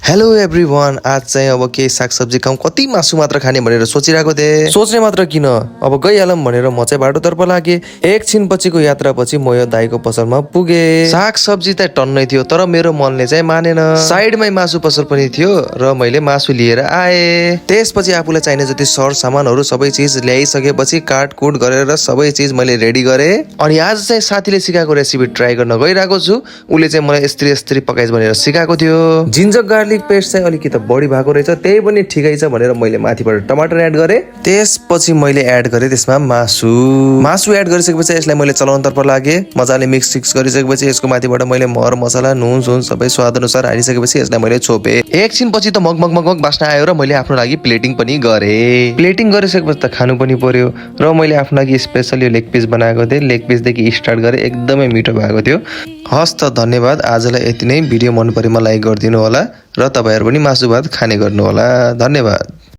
Hello everyone, आज चाहिँ अब केही सागसब्जी खाउँ, कति मासु मात्र खाने भनेर सोचिरहेको थिएँ। सोच्ने मात्र किन, अब गइहालौँ भनेर म चाहिँ बाटोतर्फ लागेँ। एकछिन पछिको यात्रापछि म यो दाइको पसलमा पुगेँ। सागसब्जी त टन्नै थियो, तर मेरो मनले चाहिँ मानेन। साइडमै मासु पसल पनि थियो र मैले मासु लिएर आएँ। त्यसपछि आफूलाई चाहिने जति सर सामानहरू सबै चिज ल्याइसकेपछि काटकुट गरेर सबै चिज मैले रेडी गरेँ। अनि आज चाहिँ साथीले सिकाएको रेसिपी ट्राई गर्न गइरहेको छु। उसले चाहिँ मलाई यस्तरी यस्तरी पकाइस् भनेर सिकाएको थियो। जिन्जर गार्लिक पेस्ट चाहिँ अलिकति बढी भएको रहेछ, त्यही पनि ठिकै छ भनेर मैले माथिबाट टमाटर एड गरेँ। त्यसपछि मैले एड गरेँ त्यसमा मासु एड गरिसकेपछि यसलाई मैले चलाउनतर्फ लागेँ। मजाले मिक्स गरिसकेपछि यसको माथिबाट मैले मर मसला नुन सुन सबै स्वाद अनुसार हालिसकेपछि यसलाई मैले छोपेँ। एकछिन पछि त मग बास्ना आयो र मैले आफ्नो लागि प्लेटिङ पनि गरेँ। प्लेटिङ गरिसकेपछि त खानु पनि पर्यो र मैले आफ्नो लागि स्पेशल यो लेग पिस बनाएको थिएँ। लेग पिसदेखि स्टार्ट गरेँ, एकदमै मिठो भएको थियो। हस् त, धन्यवाद। आजलाई यति नै। भिडियो मन परेमा लाइक गरिदिनु होला र तपाईहरु पनि मासु भात खाने गर्नु होला। धन्यवाद।